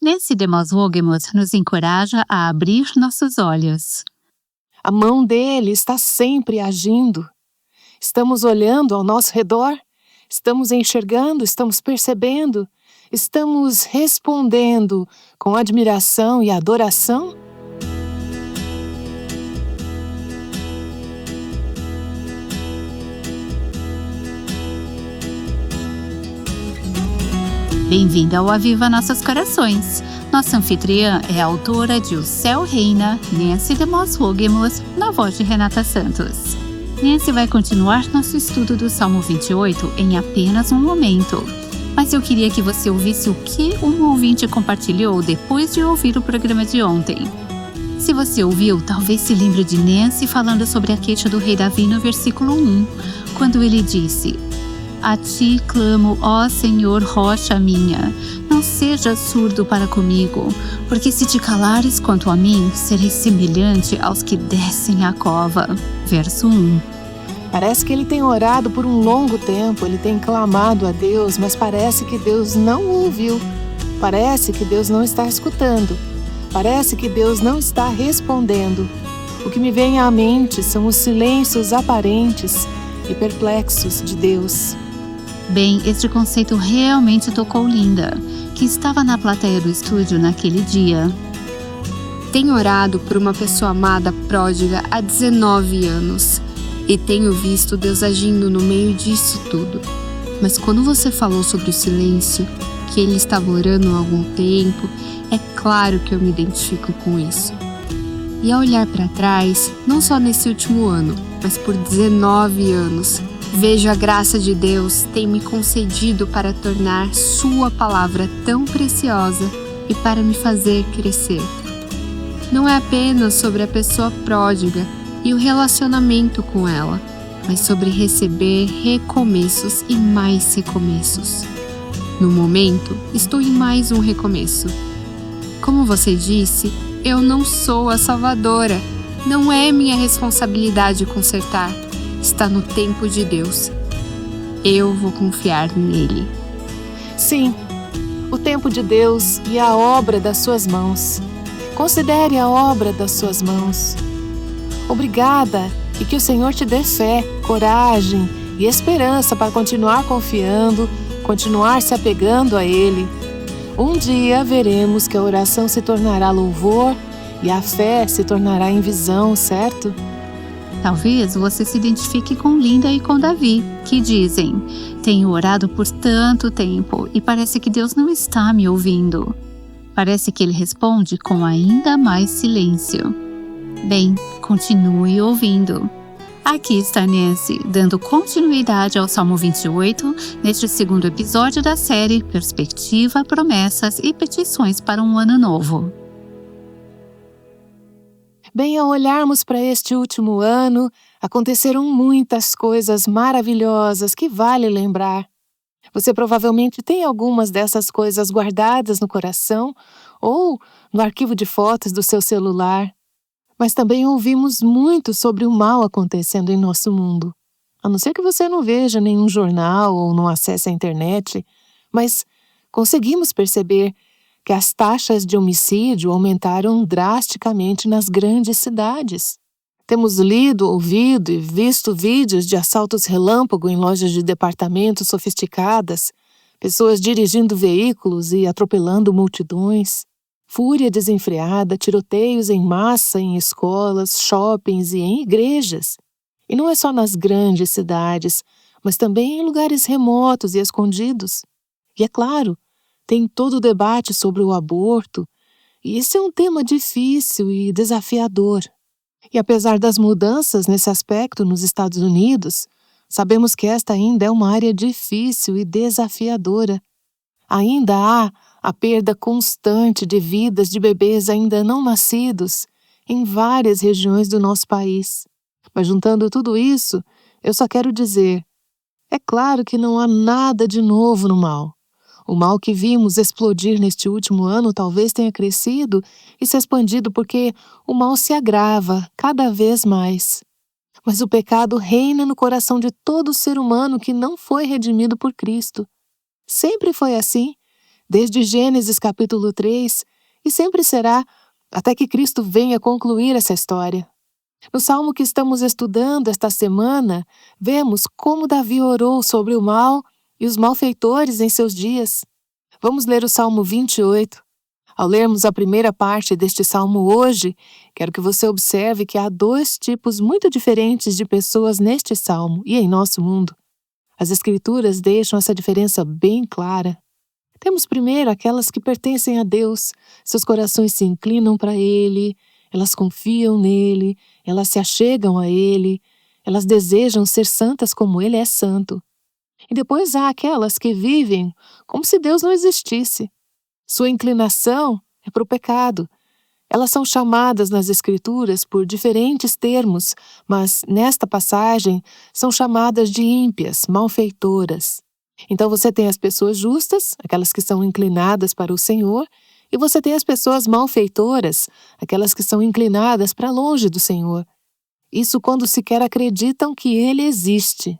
Nancy DeMoss Wogemuth nos encoraja a abrir nossos olhos. A mão dele está sempre agindo. Estamos olhando ao nosso redor, estamos enxergando, estamos percebendo, estamos respondendo com admiração e adoração. Bem-vinda ao Aviva Nossos Corações. Nossa anfitriã é a autora de O Céu Reina, Nancy DeMoss Wogemuth, na voz de Renata Santos. Nancy vai continuar nosso estudo do Salmo 28 em apenas um momento. Mas eu queria que você ouvisse o que um ouvinte compartilhou depois de ouvir o programa de ontem. Se você ouviu, talvez se lembre de Nancy falando sobre a queixa do rei Davi no versículo 1, quando ele disse: "A ti clamo, ó Senhor, rocha minha, não sejas surdo para comigo, porque se te calares quanto a mim, serei semelhante aos que descem a cova." Verso 1. Parece que ele tem orado por um longo tempo, ele tem clamado a Deus, mas parece que Deus não o ouviu. Parece que Deus não está escutando. Parece que Deus não está respondendo. O que me vem à mente são os silêncios aparentes e perplexos de Deus. Bem, este conceito realmente tocou Linda, que estava na plateia do estúdio naquele dia. Tenho orado por uma pessoa amada pródiga há 19 anos e tenho visto Deus agindo no meio disso tudo. Mas quando você falou sobre o silêncio, que ele estava orando há algum tempo, é claro que eu me identifico com isso. E ao olhar para trás, não só nesse último ano, mas por 19 anos, vejo a graça de Deus tem me concedido para tornar sua palavra tão preciosa e para me fazer crescer. Não é apenas sobre a pessoa pródiga e o relacionamento com ela, mas sobre receber recomeços e mais recomeços. No momento, estou em mais um recomeço. Como você disse, eu não sou a salvadora. Não é minha responsabilidade consertar. Está no tempo de Deus. Eu vou confiar nele. Sim, o tempo de Deus e a obra das suas mãos. Considere a obra das suas mãos. Obrigada e que o Senhor te dê fé, coragem e esperança para continuar confiando, continuar se apegando a Ele. Um dia veremos que a oração se tornará louvor e a fé se tornará em visão, certo? Talvez você se identifique com Linda e com Davi, que dizem: "Tenho orado por tanto tempo e parece que Deus não está me ouvindo." Parece que ele responde com ainda mais silêncio. Bem, continue ouvindo. Aqui está Nancy, dando continuidade ao Salmo 28, neste segundo episódio da série Perspectiva, Promessas e Petições para um Ano Novo. Bem, ao olharmos para este último ano, aconteceram muitas coisas maravilhosas que vale lembrar. Você provavelmente tem algumas dessas coisas guardadas no coração ou no arquivo de fotos do seu celular. Mas também ouvimos muito sobre o mal acontecendo em nosso mundo. A não ser que você não veja nenhum jornal ou não acesse a internet, mas conseguimos perceber que as taxas de homicídio aumentaram drasticamente nas grandes cidades. Temos lido, ouvido e visto vídeos de assaltos relâmpago em lojas de departamentos sofisticadas, pessoas dirigindo veículos e atropelando multidões, fúria desenfreada, tiroteios em massa em escolas, shoppings e em igrejas. E não é só nas grandes cidades, mas também em lugares remotos e escondidos. E é claro, tem todo o debate sobre o aborto, e esse é um tema difícil e desafiador. E apesar das mudanças nesse aspecto nos Estados Unidos, sabemos que esta ainda é uma área difícil e desafiadora. Ainda há a perda constante de vidas de bebês ainda não nascidos em várias regiões do nosso país. Mas juntando tudo isso, eu só quero dizer, é claro que não há nada de novo no mal. O mal que vimos explodir neste último ano talvez tenha crescido e se expandido porque o mal se agrava cada vez mais. Mas o pecado reina no coração de todo ser humano que não foi redimido por Cristo. Sempre foi assim, desde Gênesis capítulo 3, e sempre será até que Cristo venha concluir essa história. No salmo que estamos estudando esta semana, vemos como Davi orou sobre o mal e os malfeitores em seus dias. Vamos ler o Salmo 28. Ao lermos a primeira parte deste salmo hoje, quero que você observe que há dois tipos muito diferentes de pessoas neste salmo e em nosso mundo. As Escrituras deixam essa diferença bem clara. Temos primeiro aquelas que pertencem a Deus, seus corações se inclinam para Ele, elas confiam nele, elas se achegam a Ele, elas desejam ser santas como Ele é santo. E depois há aquelas que vivem como se Deus não existisse. Sua inclinação é para o pecado. Elas são chamadas nas Escrituras por diferentes termos, mas nesta passagem são chamadas de ímpias, malfeitoras. Então você tem as pessoas justas, aquelas que são inclinadas para o Senhor, e você tem as pessoas malfeitoras, aquelas que são inclinadas para longe do Senhor. Isso quando sequer acreditam que Ele existe.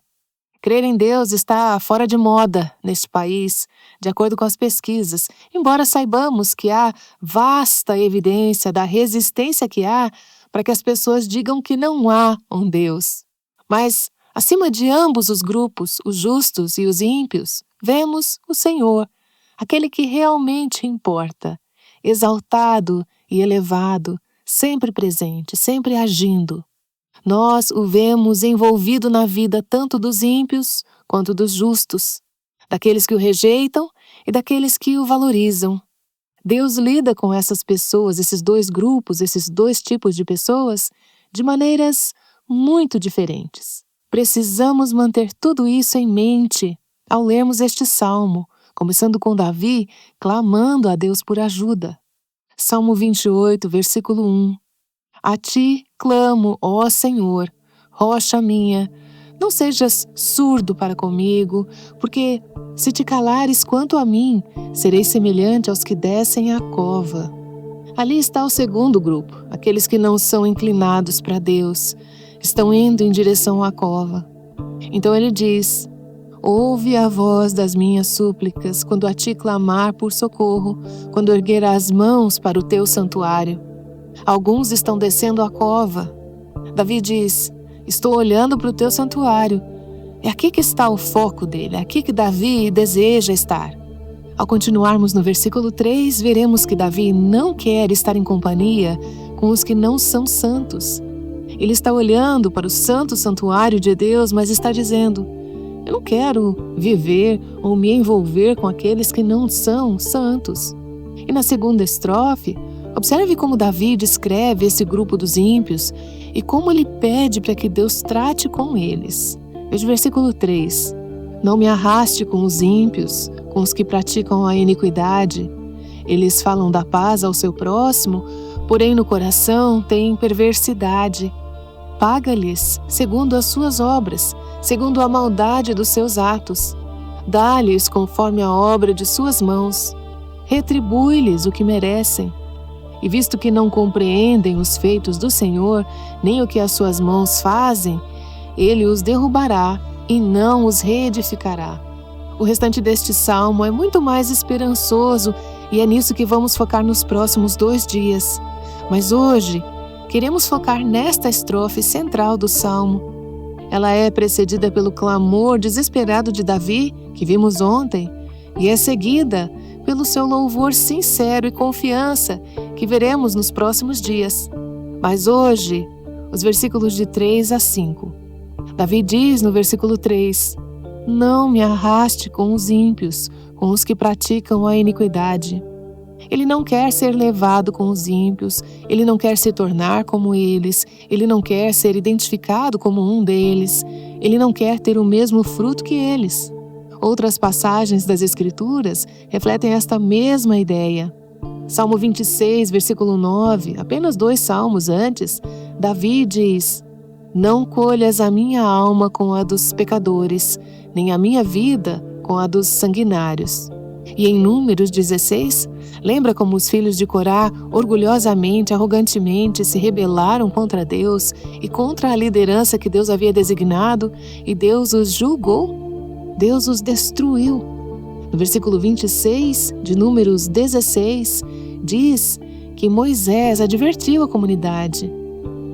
Crer em Deus está fora de moda neste país, de acordo com as pesquisas, embora saibamos que há vasta evidência da resistência que há para que as pessoas digam que não há um Deus. Mas, acima de ambos os grupos, os justos e os ímpios, vemos o Senhor, aquele que realmente importa, exaltado e elevado, sempre presente, sempre agindo. Nós o vemos envolvido na vida tanto dos ímpios quanto dos justos, daqueles que o rejeitam e daqueles que o valorizam. Deus lida com essas pessoas, esses dois grupos, esses dois tipos de pessoas, de maneiras muito diferentes. Precisamos manter tudo isso em mente ao lermos este salmo, começando com Davi clamando a Deus por ajuda. Salmo 28, versículo 1. A ti clamo, ó Senhor, rocha minha, não sejas surdo para comigo, porque se te calares quanto a mim, serei semelhante aos que descem à cova. Ali está o segundo grupo, aqueles que não são inclinados para Deus, estão indo em direção à cova. Então ele diz: ouve a voz das minhas súplicas quando a ti clamar por socorro, quando erguer as mãos para o teu santuário. Alguns estão descendo a cova. Davi diz: estou olhando para o teu santuário. É aqui que está o foco dele, é aqui que Davi deseja estar. Ao continuarmos no versículo 3, veremos que Davi não quer estar em companhia com os que não são santos. Ele está olhando para o santo santuário de Deus, mas está dizendo: eu não quero viver ou me envolver com aqueles que não são santos. E na segunda estrofe, observe como Davi descreve esse grupo dos ímpios e como ele pede para que Deus trate com eles. Veja o versículo 3. Não me arraste com os ímpios, com os que praticam a iniquidade. Eles falam da paz ao seu próximo, porém no coração têm perversidade. Paga-lhes segundo as suas obras, segundo a maldade dos seus atos. Dá-lhes conforme a obra de suas mãos. Retribui-lhes o que merecem. E visto que não compreendem os feitos do Senhor, nem o que as suas mãos fazem, Ele os derrubará e não os reedificará. O restante deste salmo é muito mais esperançoso e é nisso que vamos focar nos próximos 2 dias. Mas hoje, queremos focar nesta estrofe central do salmo. Ela é precedida pelo clamor desesperado de Davi, que vimos ontem, e é seguida pelo seu louvor sincero e confiança, que veremos nos próximos dias. Mas hoje, os versículos de 3 a 5. Davi diz no versículo 3: não me arraste com os ímpios, com os que praticam a iniquidade. Ele não quer ser levado com os ímpios, ele não quer se tornar como eles, ele não quer ser identificado como um deles, ele não quer ter o mesmo fruto que eles. Outras passagens das Escrituras refletem esta mesma ideia. Salmo 26, versículo 9, apenas 2 salmos antes, Davi diz: não colhas a minha alma com a dos pecadores, nem a minha vida com a dos sanguinários. E em Números 16, lembra como os filhos de Corá orgulhosamente, arrogantemente se rebelaram contra Deus e contra a liderança que Deus havia designado, e Deus os julgou? Deus os destruiu. No versículo 26 de Números 16, diz que Moisés advertiu a comunidade: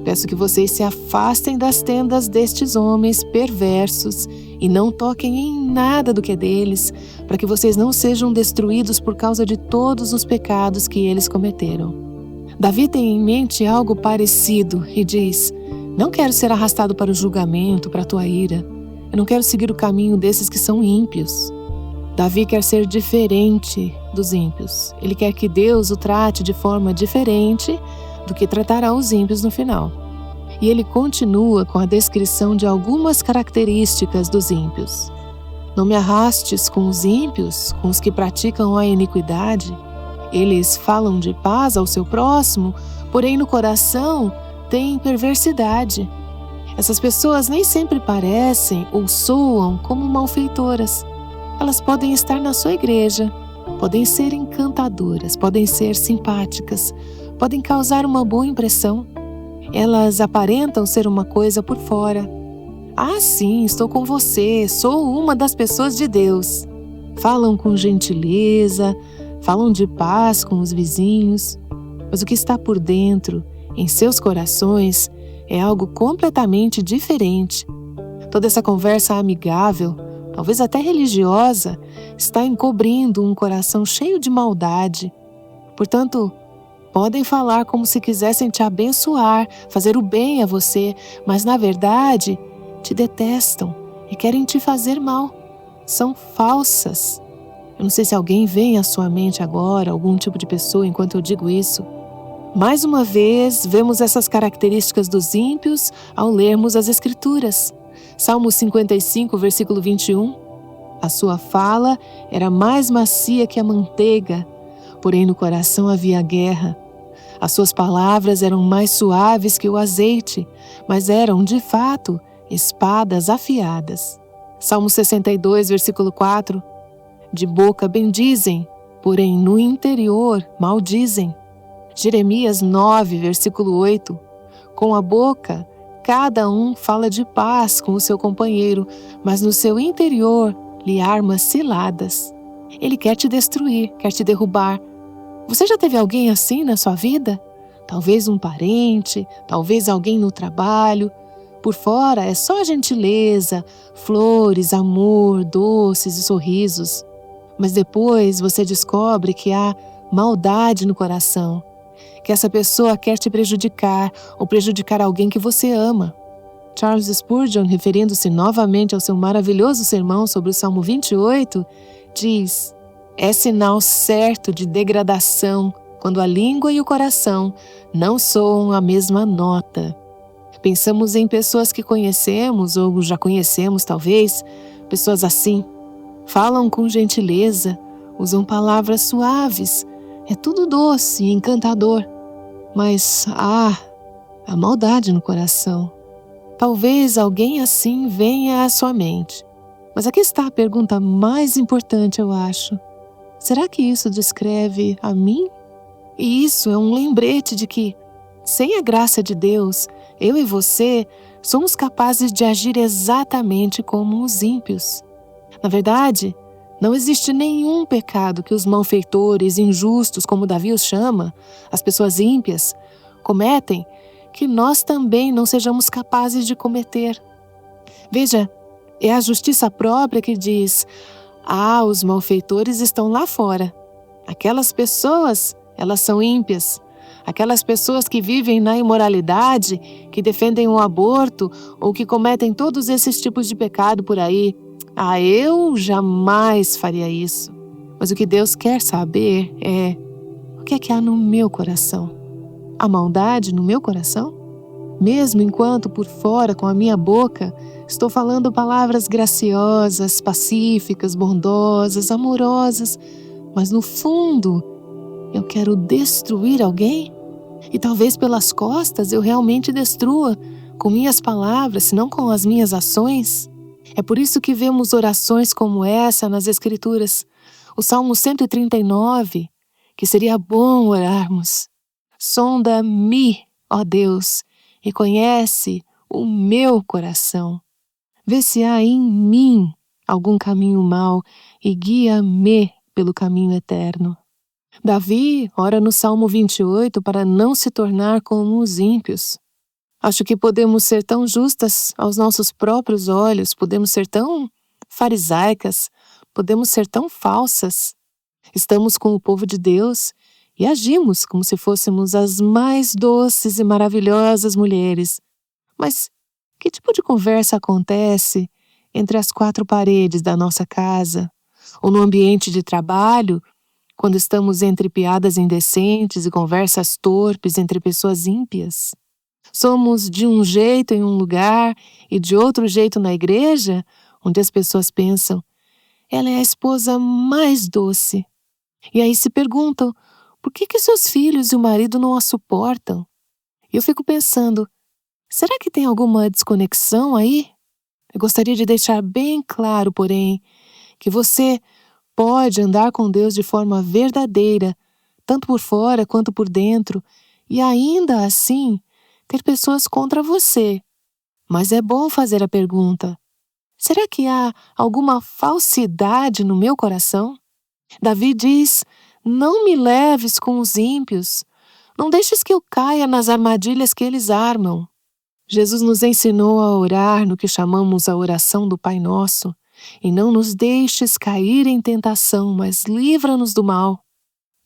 peço que vocês se afastem das tendas destes homens perversos e não toquem em nada do que é deles, para que vocês não sejam destruídos por causa de todos os pecados que eles cometeram. Davi tem em mente algo parecido e diz: não quero ser arrastado para o julgamento, para a tua ira. Eu não quero seguir o caminho desses que são ímpios. Davi quer ser diferente dos ímpios. Ele quer que Deus o trate de forma diferente do que tratará os ímpios no final. E ele continua com a descrição de algumas características dos ímpios. Não me arrastes com os ímpios, com os que praticam a iniquidade. Eles falam de paz ao seu próximo, porém no coração têm perversidade. Essas pessoas nem sempre parecem ou soam como malfeitoras. Elas podem estar na sua igreja, podem ser encantadoras, podem ser simpáticas, podem causar uma boa impressão. Elas aparentam ser uma coisa por fora. Ah, sim, estou com você, sou uma das pessoas de Deus. Falam com gentileza, falam de paz com os vizinhos, mas o que está por dentro, em seus corações, é algo completamente diferente. Toda essa conversa amigável, talvez até religiosa, está encobrindo um coração cheio de maldade. Portanto, podem falar como se quisessem te abençoar, fazer o bem a você, mas na verdade te detestam e querem te fazer mal. São falsas. Eu não sei se alguém vem à sua mente agora, algum tipo de pessoa, enquanto eu digo isso. Mais uma vez, vemos essas características dos ímpios ao lermos as Escrituras. Salmo 55, versículo 21. A sua fala era mais macia que a manteiga, porém no coração havia guerra. As suas palavras eram mais suaves que o azeite, mas eram, de fato, espadas afiadas. Salmo 62, versículo 4. De boca bendizem, porém no interior maldizem. Jeremias 9, versículo 8. Com a boca, cada um fala de paz com o seu companheiro, mas no seu interior lhe arma ciladas. Ele quer te destruir, quer te derrubar. Você já teve alguém assim na sua vida? Talvez um parente, talvez alguém no trabalho. Por fora é só gentileza, flores, amor, doces e sorrisos. Mas depois você descobre que há maldade no coração, que essa pessoa quer te prejudicar ou prejudicar alguém que você ama. Charles Spurgeon, referindo-se novamente ao seu maravilhoso sermão sobre o Salmo 28, diz: é sinal certo de degradação quando a língua e o coração não soam a mesma nota. Pensamos em pessoas que conhecemos ou já conhecemos talvez, pessoas assim. Falam com gentileza, usam palavras suaves, é tudo doce e encantador. Mas há maldade no coração. Talvez alguém assim venha à sua mente. Mas aqui está a pergunta mais importante, eu acho. Será que isso descreve a mim? E isso é um lembrete de que, sem a graça de Deus, eu e você somos capazes de agir exatamente como os ímpios. Na verdade, não existe nenhum pecado que os malfeitores, injustos, como Davi os chama, as pessoas ímpias, cometem, que nós também não sejamos capazes de cometer. Veja, é a justiça própria que diz: os malfeitores estão lá fora. Aquelas pessoas, elas são ímpias. Aquelas pessoas que vivem na imoralidade, que defendem o aborto ou que cometem todos esses tipos de pecado por aí, eu jamais faria isso. Mas o que Deus quer saber é: o que é que há no meu coração? Há maldade no meu coração? Mesmo enquanto por fora, com a minha boca, estou falando palavras graciosas, pacíficas, bondosas, amorosas, mas no fundo, eu quero destruir alguém? E talvez pelas costas eu realmente destrua, com minhas palavras, se não com as minhas ações. É por isso que vemos orações como essa nas Escrituras. O Salmo 139, que seria bom orarmos. Sonda-me, ó Deus, e conhece o meu coração. Vê se há em mim algum caminho mau e guia-me pelo caminho eterno. Davi ora no Salmo 28 para não se tornar como os ímpios. Acho que podemos ser tão justas aos nossos próprios olhos, podemos ser tão farisaicas, podemos ser tão falsas. Estamos com o povo de Deus e agimos como se fôssemos as mais doces e maravilhosas mulheres. Mas que tipo de conversa acontece entre as quatro paredes da nossa casa, ou no ambiente de trabalho, quando estamos entre piadas indecentes e conversas torpes entre pessoas ímpias? Somos de um jeito em um lugar e de outro jeito na igreja, onde as pessoas pensam, ela é a esposa mais doce. E aí se perguntam, por que seus filhos e o marido não a suportam? E eu fico pensando, será que tem alguma desconexão aí? Eu gostaria de deixar bem claro, porém, que você pode andar com Deus de forma verdadeira, tanto por fora quanto por dentro, e ainda assim ter pessoas contra você. Mas é bom fazer a pergunta, será que há alguma falsidade no meu coração? Davi diz, não me leves com os ímpios, não deixes que eu caia nas armadilhas que eles armam. Jesus nos ensinou a orar no que chamamos a oração do Pai Nosso, e não nos deixes cair em tentação, mas livra-nos do mal.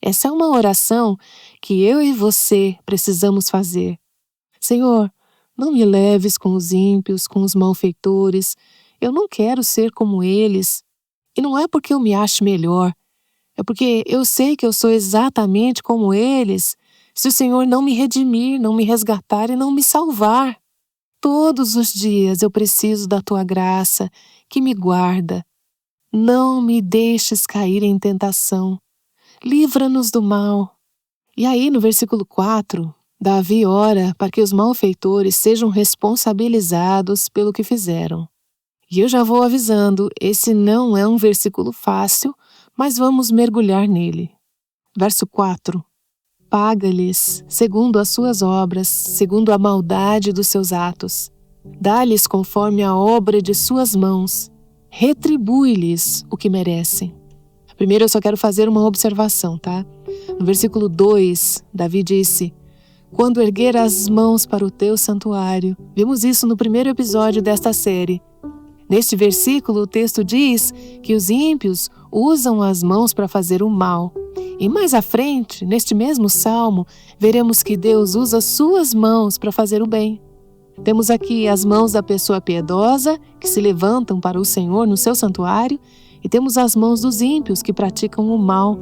Essa é uma oração que eu e você precisamos fazer. Senhor, não me leves com os ímpios, com os malfeitores, eu não quero ser como eles. E não é porque eu me acho melhor, é porque eu sei que eu sou exatamente como eles, se o Senhor não me redimir, não me resgatar e não me salvar. Todos os dias eu preciso da Tua graça, que me guarda. Não me deixes cair em tentação. Livra-nos do mal. E aí, no versículo 4, Davi ora para que os malfeitores sejam responsabilizados pelo que fizeram. E eu já vou avisando, esse não é um versículo fácil, mas vamos mergulhar nele. Verso 4. Paga-lhes segundo as suas obras, segundo a maldade dos seus atos. Dá-lhes conforme a obra de suas mãos. Retribui-lhes o que merecem. Primeiro eu só quero fazer uma observação, tá? No versículo 2, Davi disse, quando erguer as mãos para o teu santuário. Vimos isso no primeiro episódio desta série. Neste versículo, o texto diz que os ímpios usam as mãos para fazer o mal. E mais à frente, neste mesmo salmo, veremos que Deus usa suas mãos para fazer o bem. Temos aqui as mãos da pessoa piedosa, que se levantam para o Senhor no seu santuário, e temos as mãos dos ímpios, que praticam o mal.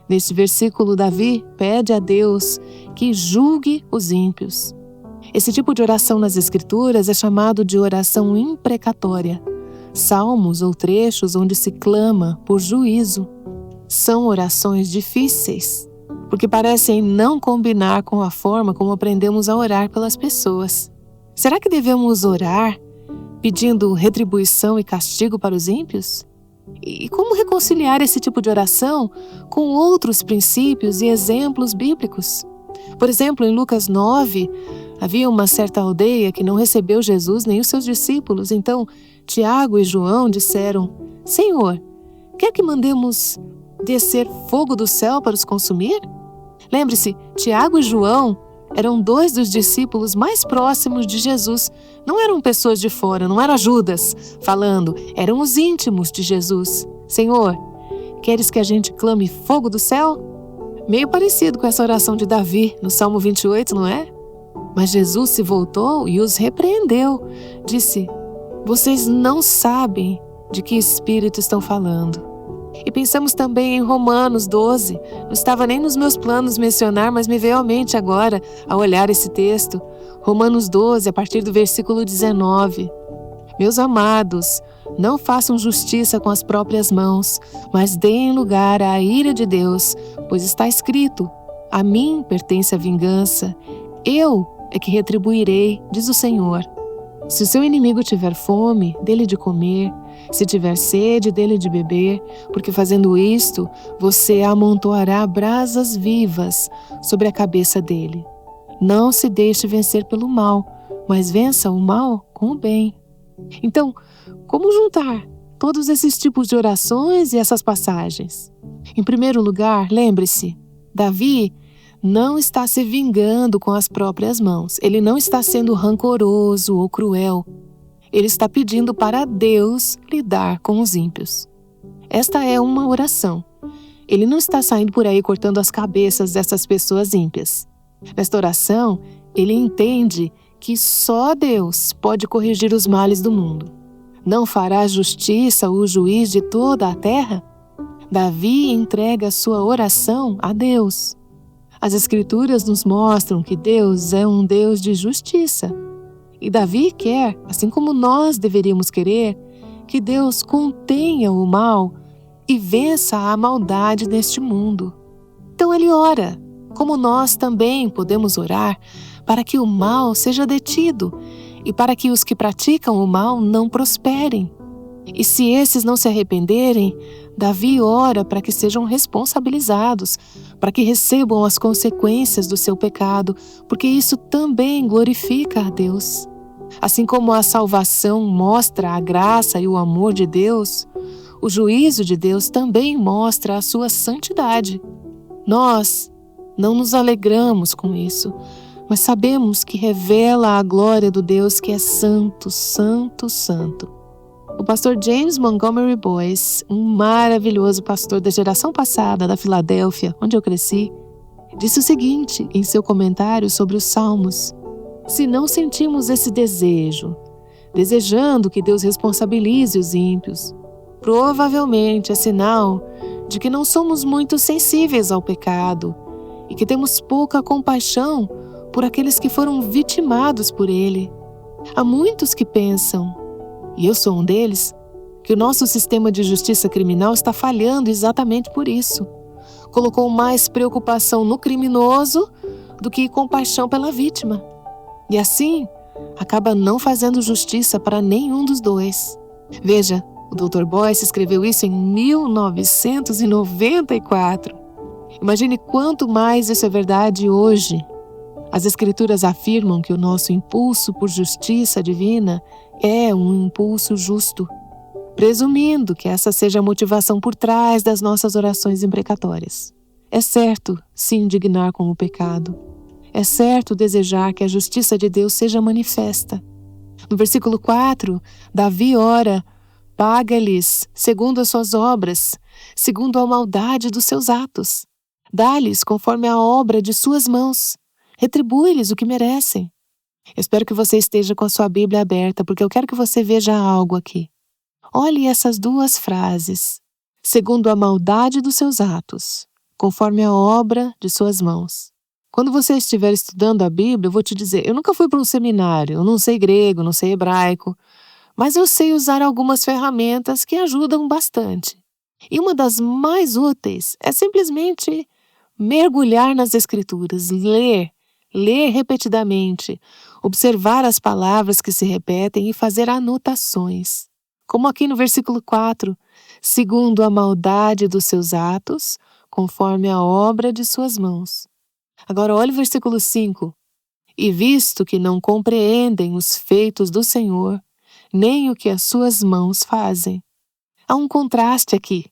Neste versículo, Davi pede a Deus que julgue os ímpios. Esse tipo de oração nas Escrituras é chamado de oração imprecatória. Salmos ou trechos onde se clama por juízo. São orações difíceis, porque parecem não combinar com a forma como aprendemos a orar pelas pessoas. Será que devemos orar pedindo retribuição e castigo para os ímpios? E como reconciliar esse tipo de oração com outros princípios e exemplos bíblicos? Por exemplo, em Lucas 9, havia uma certa aldeia que não recebeu Jesus nem os seus discípulos. Então, Tiago e João disseram, Senhor, quer que mandemos descer fogo do céu para os consumir? Lembre-se, Tiago e João eram dois dos discípulos mais próximos de Jesus. Não eram pessoas de fora, não era Judas falando, eram os íntimos de Jesus. Senhor, queres que a gente clame fogo do céu? Meio parecido com essa oração de Davi no Salmo 28, não é? Mas Jesus se voltou e os repreendeu. Disse, vocês não sabem de que espírito estão falando. E pensamos também em Romanos 12. Não estava nem nos meus planos mencionar, mas me veio à mente agora ao olhar esse texto. Romanos 12, a partir do versículo 19. Meus amados, não façam justiça com as próprias mãos, mas deem lugar à ira de Deus, pois está escrito, a mim pertence a vingança, eu é que retribuirei, diz o Senhor. Se o seu inimigo tiver fome, dê-lhe de comer, se tiver sede, dê-lhe de beber, porque fazendo isto, você amontoará brasas vivas sobre a cabeça dele. Não se deixe vencer pelo mal, mas vença o mal com o bem. Então, como juntar todos esses tipos de orações e essas passagens? Em primeiro lugar, lembre-se, Davi não está se vingando com as próprias mãos. Ele não está sendo rancoroso ou cruel. Ele está pedindo para Deus lidar com os ímpios. Esta é uma oração. Ele não está saindo por aí cortando as cabeças dessas pessoas ímpias. Nesta oração, ele entende que só Deus pode corrigir os males do mundo. Não fará justiça o juiz de toda a terra? Davi entrega sua oração a Deus. As Escrituras nos mostram que Deus é um Deus de justiça. E Davi quer, assim como nós deveríamos querer, que Deus contenha o mal e vença a maldade neste mundo. Então ele ora, como nós também podemos orar, para que o mal seja detido e para que os que praticam o mal não prosperem. E se esses não se arrependerem, Davi ora para que sejam responsabilizados, para que recebam as consequências do seu pecado, porque isso também glorifica a Deus. Assim como a salvação mostra a graça e o amor de Deus, o juízo de Deus também mostra a sua santidade. Nós não nos alegramos com isso, mas sabemos que revela a glória do Deus que é santo, santo, santo. O pastor James Montgomery Boyce, um maravilhoso pastor da geração passada da Filadélfia, onde eu cresci, disse o seguinte em seu comentário sobre os Salmos: se não sentimos esse desejo, desejando que Deus responsabilize os ímpios, provavelmente é sinal de que não somos muito sensíveis ao pecado e que temos pouca compaixão por aqueles que foram vitimados por ele. Há muitos que pensam, e eu sou um deles, que o nosso sistema de justiça criminal está falhando exatamente por isso. Colocou mais preocupação no criminoso do que compaixão pela vítima. E assim, acaba não fazendo justiça para nenhum dos dois. Veja, o Dr. Boyce escreveu isso em 1994. Imagine quanto mais isso é verdade hoje. As Escrituras afirmam que o nosso impulso por justiça divina é um impulso justo, presumindo que essa seja a motivação por trás das nossas orações imprecatórias. É certo se indignar com o pecado. É certo desejar que a justiça de Deus seja manifesta. No versículo 4, Davi ora: paga-lhes segundo as suas obras, segundo a maldade dos seus atos. Dá-lhes conforme a obra de suas mãos. Retribui-lhes o que merecem. Eu espero que você esteja com a sua Bíblia aberta, porque eu quero que você veja algo aqui. Olhe essas duas frases. Segundo a maldade dos seus atos, conforme a obra de suas mãos. Quando você estiver estudando a Bíblia, eu vou te dizer, eu nunca fui para um seminário, eu não sei grego, não sei hebraico, mas eu sei usar algumas ferramentas que ajudam bastante. E uma das mais úteis é simplesmente mergulhar nas Escrituras, ler repetidamente, observar as palavras que se repetem e fazer anotações. Como aqui no versículo 4, segundo a maldade dos seus atos, conforme a obra de suas mãos. Agora olhe o versículo 5. E visto que não compreendem os feitos do Senhor, nem o que as suas mãos fazem. Há um contraste aqui.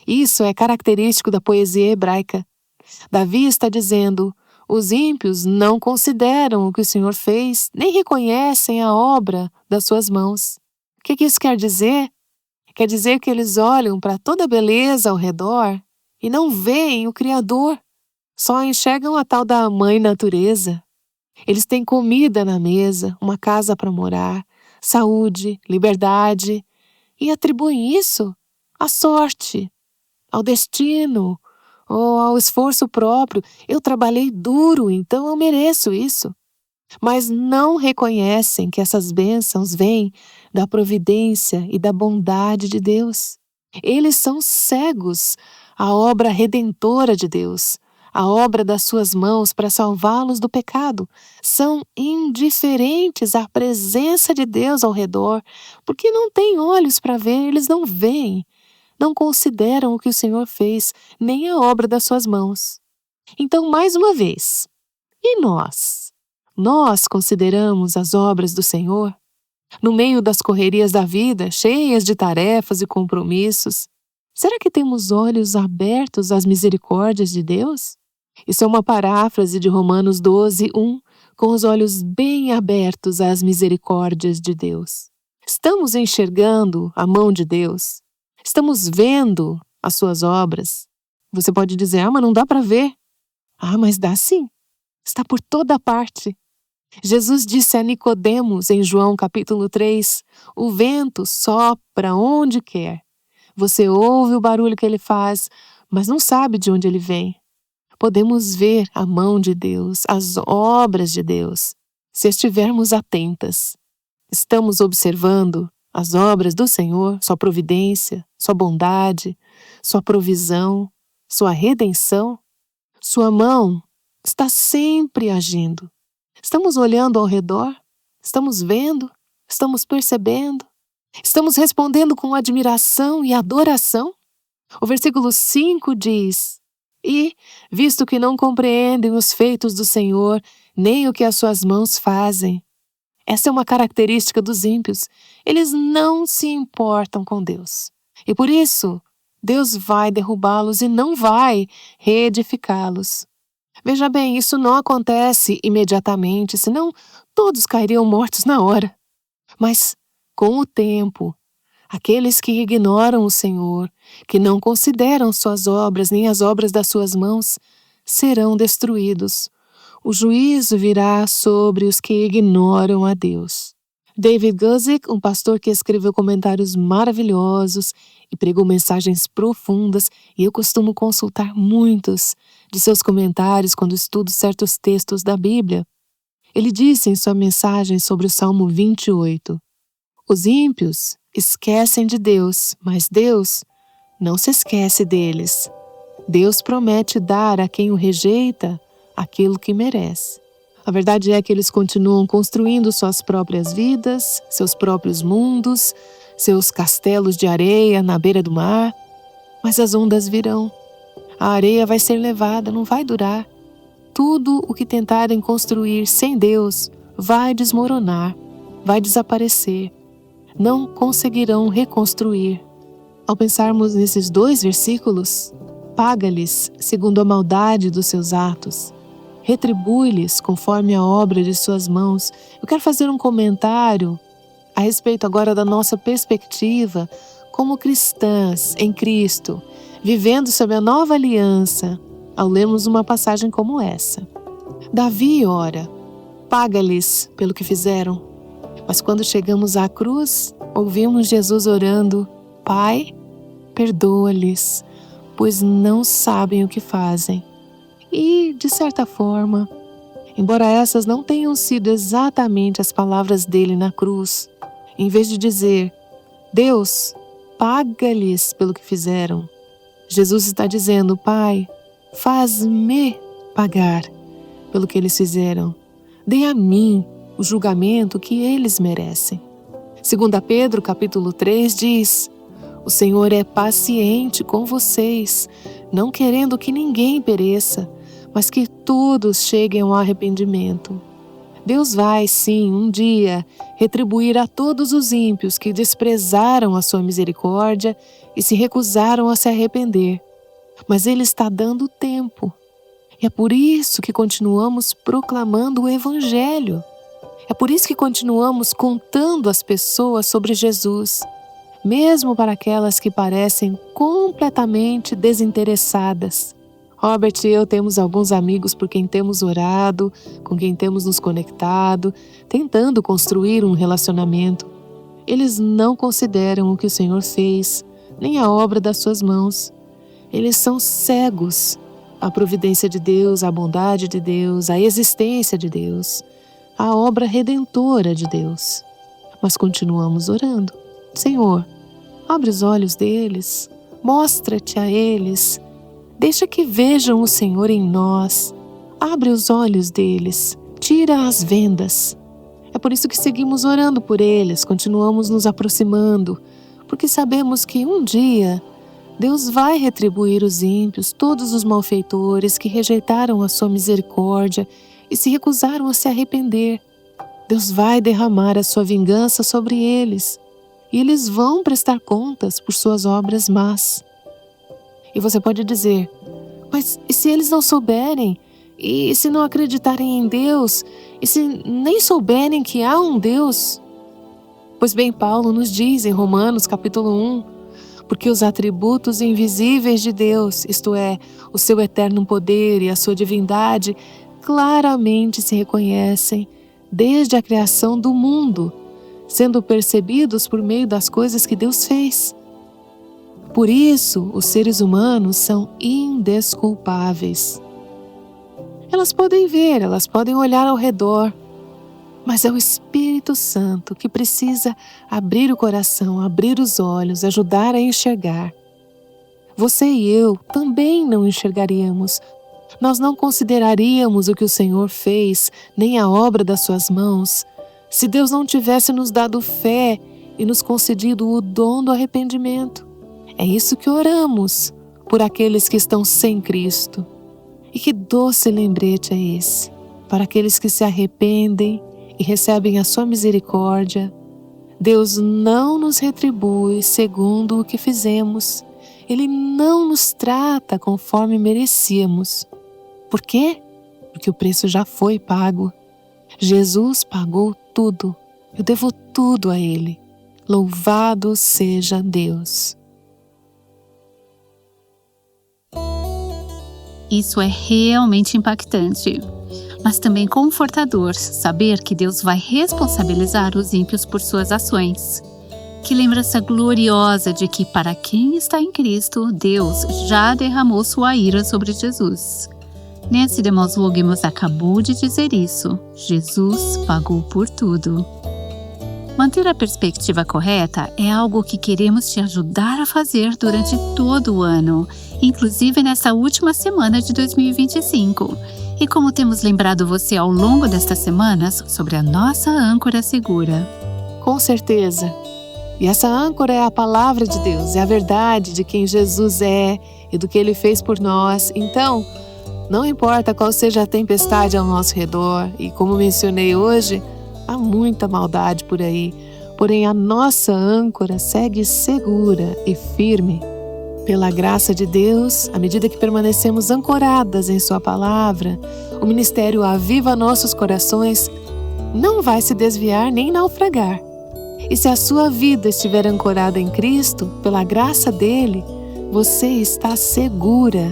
Isso é característico da poesia hebraica. Davi está dizendo: os ímpios não consideram o que o Senhor fez, nem reconhecem a obra das suas mãos. O que isso quer dizer? Quer dizer que eles olham para toda a beleza ao redor e não veem o Criador. Só enxergam a tal da mãe natureza. Eles têm comida na mesa, uma casa para morar, saúde, liberdade, e atribuem isso à sorte, ao destino, ou ao esforço próprio. Eu trabalhei duro, então eu mereço isso. Mas não reconhecem que essas bênçãos vêm da providência e da bondade de Deus. Eles são cegos à obra redentora de Deus, à obra das suas mãos para salvá-los do pecado. São indiferentes à presença de Deus ao redor, porque não têm olhos para ver, eles não veem. Não consideram o que o Senhor fez, nem a obra das suas mãos. Então, mais uma vez, e nós? Nós consideramos as obras do Senhor? No meio das correrias da vida, cheias de tarefas e compromissos, será que temos olhos abertos às misericórdias de Deus? Isso é uma paráfrase de Romanos 12:1, com os olhos bem abertos às misericórdias de Deus. Estamos enxergando a mão de Deus? Estamos vendo as suas obras? Você pode dizer, mas não dá para ver. Mas dá sim. Está por toda parte. Jesus disse a Nicodemos em João capítulo 3, o vento sopra onde quer. Você ouve o barulho que ele faz, mas não sabe de onde ele vem. Podemos ver a mão de Deus, as obras de Deus, se estivermos atentas. Estamos observando as obras do Senhor, sua providência, sua bondade, sua provisão, sua redenção. Sua mão está sempre agindo. Estamos olhando ao redor, estamos vendo, estamos percebendo, estamos respondendo com admiração e adoração. O versículo 5 diz, e, visto que não compreendem os feitos do Senhor, nem o que as suas mãos fazem. Essa é uma característica dos ímpios. Eles não se importam com Deus. E por isso, Deus vai derrubá-los e não vai reedificá-los. Veja bem, isso não acontece imediatamente, senão todos cairiam mortos na hora. Mas, com o tempo, aqueles que ignoram o Senhor, que não consideram suas obras nem as obras das suas mãos, serão destruídos. O juízo virá sobre os que ignoram a Deus. David Guzik, um pastor que escreveu comentários maravilhosos e pregou mensagens profundas, e eu costumo consultar muitos de seus comentários quando estudo certos textos da Bíblia. Ele disse em sua mensagem sobre o Salmo 28, os ímpios esquecem de Deus, mas Deus não se esquece deles. Deus promete dar a quem o rejeita aquilo que merece. A verdade é que eles continuam construindo suas próprias vidas, seus próprios mundos, seus castelos de areia na beira do mar, mas as ondas virão. A areia vai ser levada, não vai durar. Tudo o que tentarem construir sem Deus vai desmoronar, vai desaparecer. Não conseguirão reconstruir. Ao pensarmos nesses 2 versículos, paga-lhes segundo a maldade dos seus atos. Retribui-lhes conforme a obra de suas mãos. Eu quero fazer um comentário a respeito agora da nossa perspectiva como cristãs em Cristo, vivendo sob a nova aliança, ao lermos uma passagem como essa. Davi ora, paga-lhes pelo que fizeram. Mas quando chegamos à cruz, ouvimos Jesus orando, Pai, perdoa-lhes, pois não sabem o que fazem. E, de certa forma, embora essas não tenham sido exatamente as palavras dele na cruz, em vez de dizer, Deus, paga-lhes pelo que fizeram, Jesus está dizendo, Pai, faz-me pagar pelo que eles fizeram. Dê a mim o julgamento que eles merecem. 2 Pedro, capítulo 3, diz, o Senhor é paciente com vocês, não querendo que ninguém pereça, mas que todos cheguem ao arrependimento. Deus vai, sim, um dia, retribuir a todos os ímpios que desprezaram a sua misericórdia e se recusaram a se arrepender. Mas Ele está dando tempo. E é por isso que continuamos proclamando o Evangelho. É por isso que continuamos contando às pessoas sobre Jesus, mesmo para aquelas que parecem completamente desinteressadas. Robert e eu temos alguns amigos por quem temos orado, com quem temos nos conectado, tentando construir um relacionamento. Eles não consideram o que o Senhor fez, nem a obra das suas mãos. Eles são cegos à providência de Deus, à bondade de Deus, à existência de Deus, à obra redentora de Deus. Mas continuamos orando. Senhor, abre os olhos deles, mostra-te a eles, deixa que vejam o Senhor em nós, abre os olhos deles, tira as vendas. É por isso que seguimos orando por eles, continuamos nos aproximando, porque sabemos que um dia Deus vai retribuir os ímpios, todos os malfeitores que rejeitaram a sua misericórdia e se recusaram a se arrepender. Deus vai derramar a sua vingança sobre eles, e eles vão prestar contas por suas obras más. E você pode dizer, mas e se eles não souberem? E se não acreditarem em Deus? E se nem souberem que há um Deus? Pois bem, Paulo nos diz em Romanos capítulo 1, porque os atributos invisíveis de Deus, isto é, o seu eterno poder e a sua divindade, claramente se reconhecem desde a criação do mundo, sendo percebidos por meio das coisas que Deus fez. Por isso, os seres humanos são indesculpáveis. Elas podem ver, elas podem olhar ao redor, mas é o Espírito Santo que precisa abrir o coração, abrir os olhos, ajudar a enxergar. Você e eu também não enxergaríamos. Nós não consideraríamos o que o Senhor fez, nem a obra das suas mãos, se Deus não tivesse nos dado fé e nos concedido o dom do arrependimento. É isso que oramos por aqueles que estão sem Cristo. E que doce lembrete é esse, para aqueles que se arrependem e recebem a sua misericórdia. Deus não nos retribui segundo o que fizemos. Ele não nos trata conforme merecíamos. Por quê? Porque o preço já foi pago. Jesus pagou tudo. Eu devo tudo a Ele. Louvado seja Deus. Isso é realmente impactante, mas também confortador saber que Deus vai responsabilizar os ímpios por suas ações. Que lembrança gloriosa de que para quem está em Cristo, Deus já derramou sua ira sobre Jesus. Nancy DeMoss Wolgemuth acabou de dizer isso. Jesus pagou por tudo. Manter a perspectiva correta é algo que queremos te ajudar a fazer durante todo o ano, inclusive nessa última semana de 2025. E como temos lembrado você ao longo destas semanas sobre a nossa âncora segura. Com certeza. E essa âncora é a palavra de Deus, é a verdade de quem Jesus é e do que Ele fez por nós. Então, não importa qual seja a tempestade ao nosso redor, e como mencionei hoje, há muita maldade por aí, porém a nossa âncora segue segura e firme. Pela graça de Deus, à medida que permanecemos ancoradas em Sua palavra, o ministério Aviva Nossos Corações não vai se desviar nem naufragar. E se a sua vida estiver ancorada em Cristo, pela graça dele, você está segura.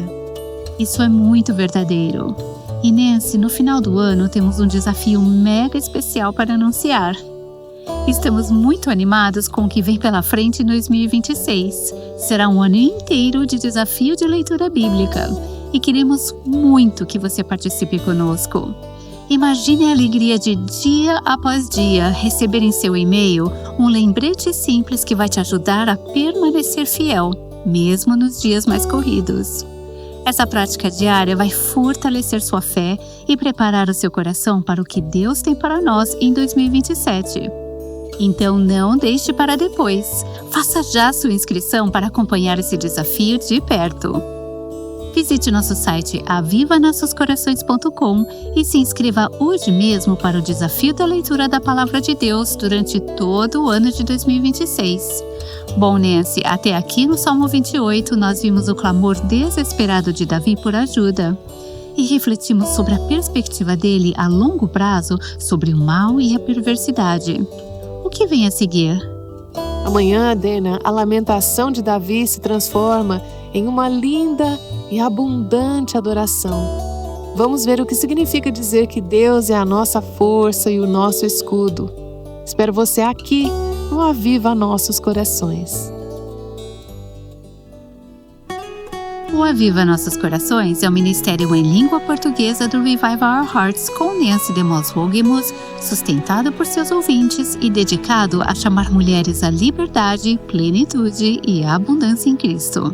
Isso é muito verdadeiro. E Nancy, no final do ano temos um desafio mega especial para anunciar. Estamos muito animados com o que vem pela frente em 2026. Será um ano inteiro de desafio de leitura bíblica e queremos muito que você participe conosco. Imagine a alegria de dia após dia receber em seu e-mail um lembrete simples que vai te ajudar a permanecer fiel, mesmo nos dias mais corridos. Essa prática diária vai fortalecer sua fé e preparar o seu coração para o que Deus tem para nós em 2027. Então não deixe para depois. Faça já sua inscrição para acompanhar esse desafio de perto. Visite nosso site avivanossoscorações.com e se inscreva hoje mesmo para o desafio da leitura da Palavra de Deus durante todo o ano de 2026. Bom, Nancy, até aqui no Salmo 28 nós vimos o clamor desesperado de Davi por ajuda e refletimos sobre a perspectiva dele a longo prazo sobre o mal e a perversidade. O que vem a seguir? Amanhã, Dena, a lamentação de Davi se transforma em uma linda e abundante adoração. Vamos ver o que significa dizer que Deus é a nossa força e o nosso escudo. Espero você aqui no Aviva Nossos Corações. O Aviva Nossos Corações é o ministério em língua portuguesa do Revive Our Hearts com Nancy DeMoss Wolgemuth, sustentado por seus ouvintes e dedicado a chamar mulheres à liberdade, plenitude e abundância em Cristo.